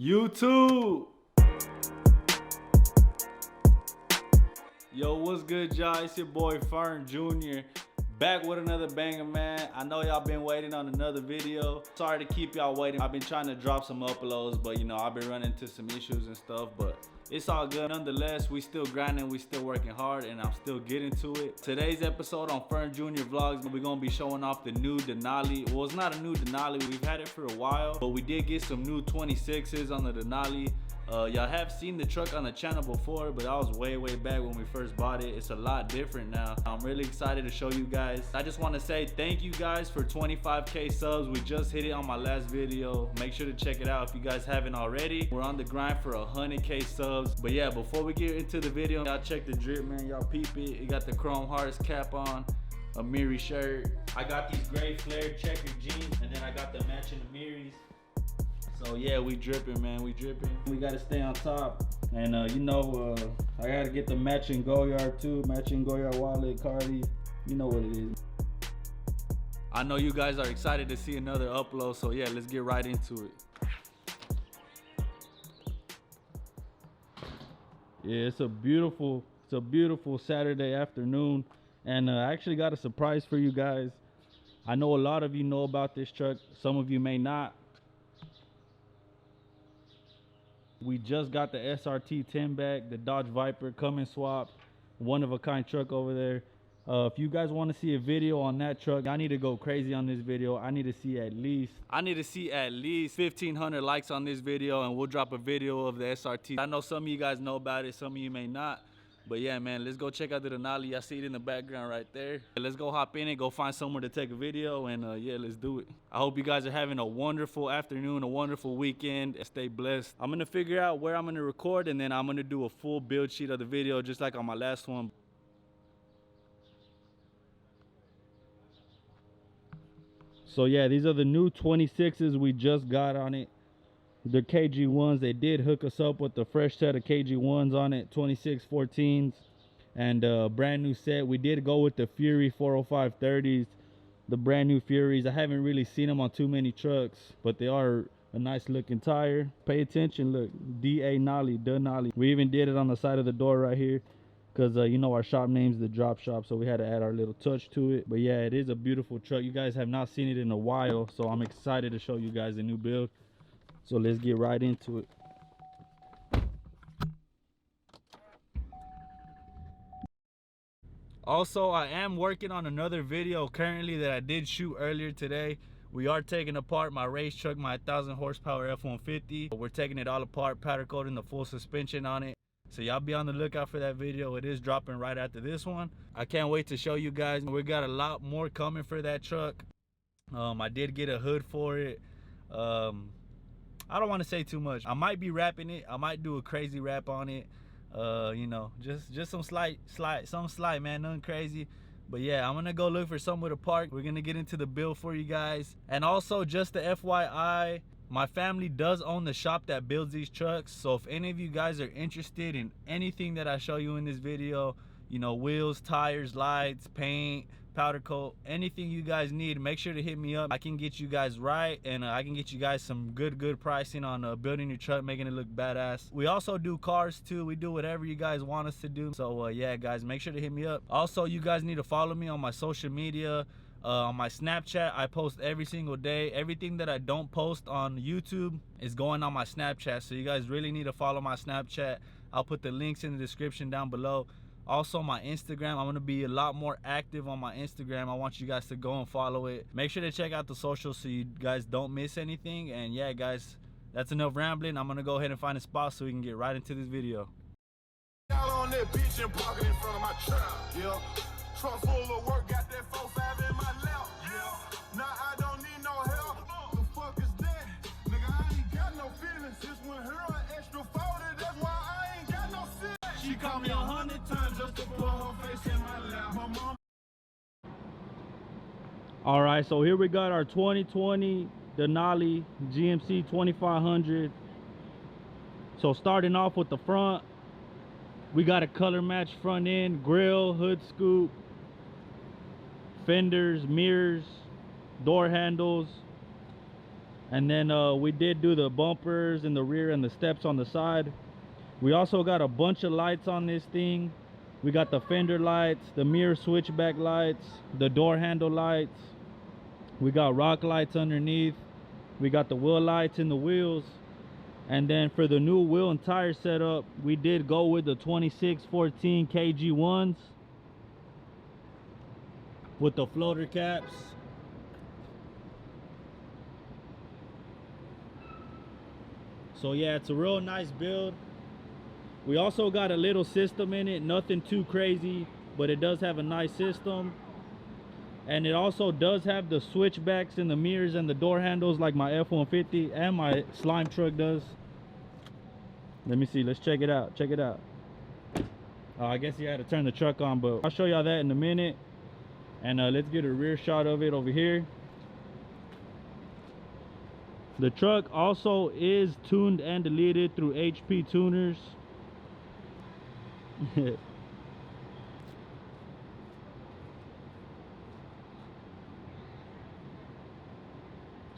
YouTube. Yo, what's good, y'all? It's your boy Fern Jr. Back with another banger, man. I know y'all been waiting on another video. Sorry to keep y'all waiting. I've been trying to drop some uploads, but you know, I've been running into some issues and stuff, but it's all good. Nonetheless, we still grinding, we still working hard, and I'm still getting to it. Today's episode on Fern Jr. Vlogs, we're gonna be showing off the new Denali. Well, it's not a new Denali, we've had it for a while, but we did get some new 26s on the Denali. Y'all have seen the truck on the channel before, but that was way back when we first bought it. It's a lot different now. I'm really excited to show you guys. I just want to say thank you guys for 25k subs. We just hit it on my last video. Make sure to check it out if you guys haven't already. We're on the grind for 100k subs. But yeah, before we get into the video, y'all check the drip, man. Y'all peep it. It got the Chrome Hearts cap on, a Miri shirt. I got these gray flared checkered jeans, and then I got the matching Miris. So yeah, we dripping, man, we dripping. We gotta stay on top. And you know, I gotta get the matching Goyard too, matching Goyard wallet, Cardi. You know what it is. I know you guys are excited to see another upload, so yeah, let's get right into it. Yeah, it's a beautiful Saturday afternoon. And I actually got a surprise for you guys. I know a lot of you know about this truck, some of you may not. We just got the SRT 10 back, the Dodge Viper coming swap, one of a kind truck over there. If you guys want to see a video on that truck, I need to go crazy on this video. I need to see at least 1,500 likes on this video, and we'll drop a video of the SRT. I know some of you guys know about it, some of you may not. But yeah, man, let's go check out the Denali. I see it in the background right there. Let's go hop in and go find somewhere to take a video, and yeah, let's do it. I hope you guys are having a wonderful afternoon, a wonderful weekend. Stay blessed. I'm gonna figure out where I'm gonna record, and then I'm gonna do a full build sheet of the video, just like on my last one. So yeah, these are the new 26s we just got on it. The KG1s, they did hook us up with the fresh set of KG1s on it, 2614s, and a brand new set. We did go with the Fury 40530s, the brand new Furies. I haven't really seen them on too many trucks, but they are a nice looking tire. Pay attention, look, Denali, Denali. We even did it on the side of the door right here, because you know our shop name's the Drop Shop, so we had to add our little touch to it. But yeah, it is a beautiful truck. You guys have not seen it in a while, so I'm excited to show you guys the new build. So let's get right into it. Also, I am working on another video currently that I did shoot earlier today. We are taking apart my race truck, my 1,000 horsepower F-150. We're taking it all apart, powder coating the full suspension on it. So y'all be on the lookout for that video. It is dropping right after this one. I can't wait to show you guys. We got a lot more coming for that truck. I did get a hood for it. I don't want to say too much. I might be wrapping it. I might do a crazy wrap on it. You know, just some slight, man, nothing crazy. But yeah, I'm gonna go look for somewhere to park. We're gonna get into the build for you guys. And also, just the FYI, my family does own the shop that builds these trucks. So if any of you guys are interested in anything that I show you in this video, you know, wheels, tires, lights, paint, powder coat, anything you guys need, make sure to hit me up. I can get you guys right, and I can get you guys some good pricing on building your truck, making it look badass. We also do cars too. We do whatever you guys want us to do. So yeah, guys, make sure to hit me up. Also, you guys need to follow me on my social media. On my Snapchat, I post every single day. Everything that I don't post on YouTube is going on my Snapchat, so you guys really need to follow my Snapchat. I'll put the links in the description down below. Also, my Instagram, I'm going to be a lot more active on my Instagram. I want you guys to go and follow it. Make sure to check out the socials so you guys don't miss anything. And yeah, guys, that's enough rambling. I'm going to go ahead and find a spot so we can get right into this video. On that bitch and parking in front of my trap, yeah. Trunk full of work, got that 4-5 in my lap, yeah. Now I don't need no help. The fuck is that? Nigga, I ain't got no feelings. This one her an extra 40, that's why I ain't got no feelings. She called me 100 times just to put her face in my lap. My mom. All right, so here we got our 2020 Denali GMC 2500. So starting off with the front, we got a color match front end, grill, hood scoop, fenders, mirrors, door handles, And then we did do the bumpers in the rear and the steps on the side. We also got a bunch of lights on this thing. We got the fender lights, the mirror switchback lights, the door handle lights. We got rock lights underneath. We got the wheel lights in the wheels. And then for the new wheel and tire setup, we did go with the 2614 KG1s with the floater caps. So yeah, it's a real nice build. We also got a little system in it, nothing too crazy, but it does have a nice system. And it also does have the switchbacks in the mirrors and the door handles like my F-150 and my slime truck does. Let me see, let's check it out, check it out. I guess you had to turn the truck on, but I'll show y'all that in a minute. And let's get a rear shot of it over here. The truck also is tuned and deleted through HP tuners.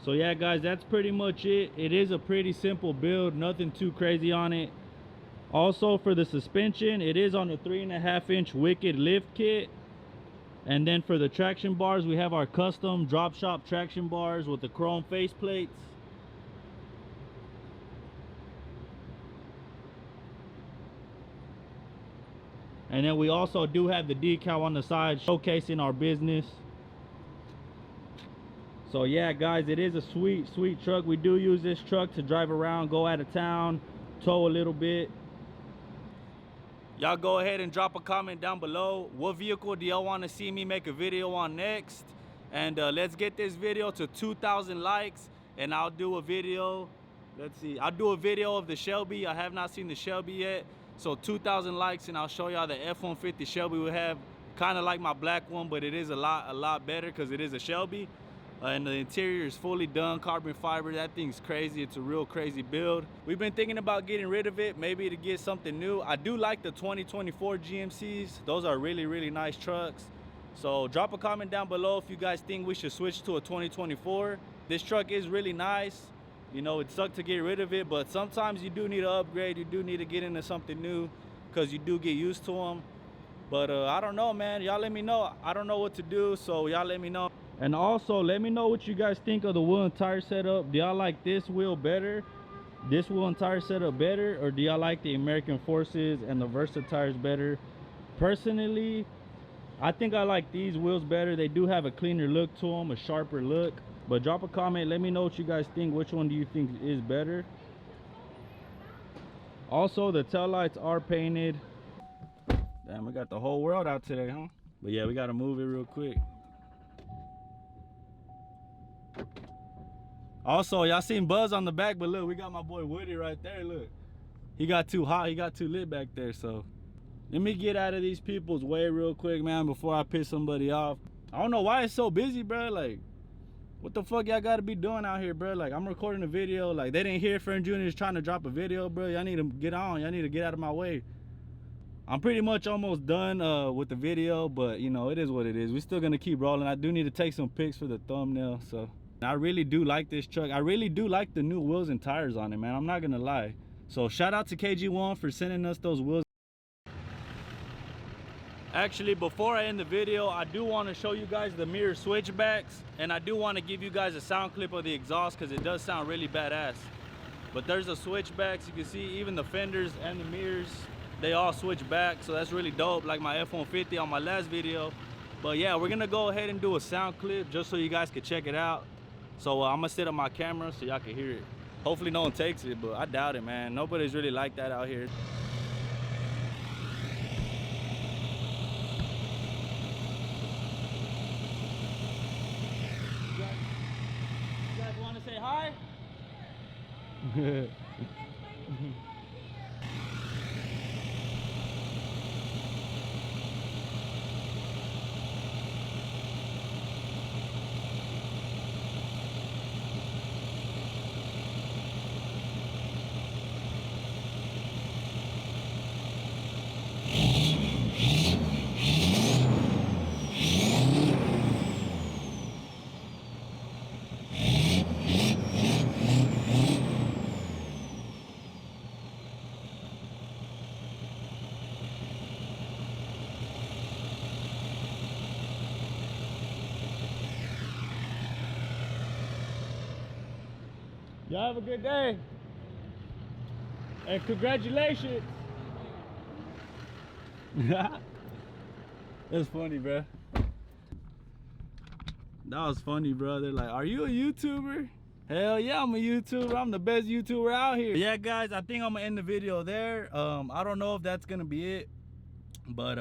So yeah guys, that's pretty much it. It is a pretty simple build, nothing too crazy on it. Also for the suspension, it is on a 3.5-inch Wicked lift kit. And then for the traction bars, we have our custom drop shop traction bars with the chrome face plates. And then we also do have the decal on the side showcasing our business. So yeah guys, it is a sweet truck. We do use this truck to drive around, go out of town, tow a little bit. Y'all go ahead and drop a comment down below. What vehicle do y'all want to see me make a video on next? And let's get this video to 2,000 likes and I'll do a video. Let's see, I'll do a video of the Shelby. I have not seen the Shelby yet. So 2,000 likes and I'll show y'all the F-150 Shelby we have. Kind of like my black one, but it is a lot better because it is a Shelby. And the interior is fully done, carbon fiber. That thing's crazy. It's a real crazy build. We've been thinking about getting rid of it, maybe to get something new. I do like the 2024 GMCs. Those are really nice trucks. So drop a comment down below if you guys think we should switch to a 2024. This truck is really nice. You know, it sucked to get rid of it, but sometimes you do need to upgrade. You do need to get into something new because you do get used to them. But I don't know, man. Y'all let me know. I don't know what to do, so y'all let me know. And also, let me know what you guys think of the wheel and tire setup. Do y'all like this wheel better? This wheel and tire setup better? Or do y'all like the American Forces and the Versa tires better? Personally, I think I like these wheels better. They do have a cleaner look to them, a sharper look. But drop a comment, let me know what you guys think. Which one do you think is better? Also, the taillights are painted. Damn, we got the whole world out today, huh? But yeah, we gotta move it real quick. Also, y'all seen Buzz on the back, but look, we got my boy Woody right there, look. He got too hot, he got too lit back there, so. Let me get out of these people's way real quick, man, before I piss somebody off. I don't know why it's so busy, bro, like. What the fuck y'all gotta be doing out here, bro? Like, I'm recording a video. Like, they didn't hear Fern Jr. is trying to drop a video, bro. Y'all need to get on. Y'all need to get out of my way. I'm pretty much almost done with the video, but, you know, it is what it is. We're still gonna keep rolling. I do need to take some pics for the thumbnail, so. I really do like this truck. I really do like the new wheels and tires on it, man. I'm not gonna lie. So, shout out to KG1 for sending us those wheels. Actually, before I end the video, I do want to show you guys the mirror switchbacks, and I do want to give you guys a sound clip of the exhaust because it does sound really badass. But there's the switchbacks. You can see even the fenders and the mirrors, they all switch back, so that's really dope, like my F-150 on my last video. But yeah, we're gonna go ahead and do a sound clip just so you guys can check it out. So I'm gonna set up my camera so y'all can hear it. Hopefully no one takes it, but I doubt it, man. Nobody's really like that out here. Say hi. Y'all have a good day. And congratulations. That's funny, bro. That was funny, bro. They're like, are you a YouTuber? Hell yeah, I'm a YouTuber. I'm the best YouTuber out here. Yeah, guys, I think I'm gonna end the video there. I don't know if that's gonna be it, but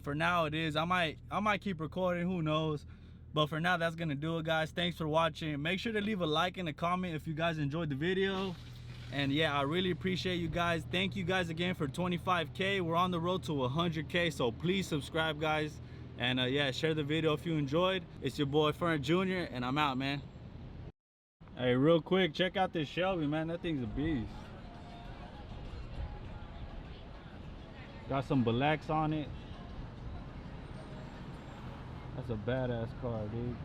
for now it is. I might keep recording, who knows. But for now, that's gonna do it, guys. Thanks for watching. Make sure to leave a like and a comment if you guys enjoyed the video. And yeah, I really appreciate you guys. Thank you guys again for 25K. We're on the road to 100K, so please subscribe, guys. And yeah, share the video if you enjoyed. It's your boy Fern Jr. and I'm out, man. Hey, real quick, check out this Shelby, man. That thing's a beast. Got some Black's on it. That's a badass car, dude.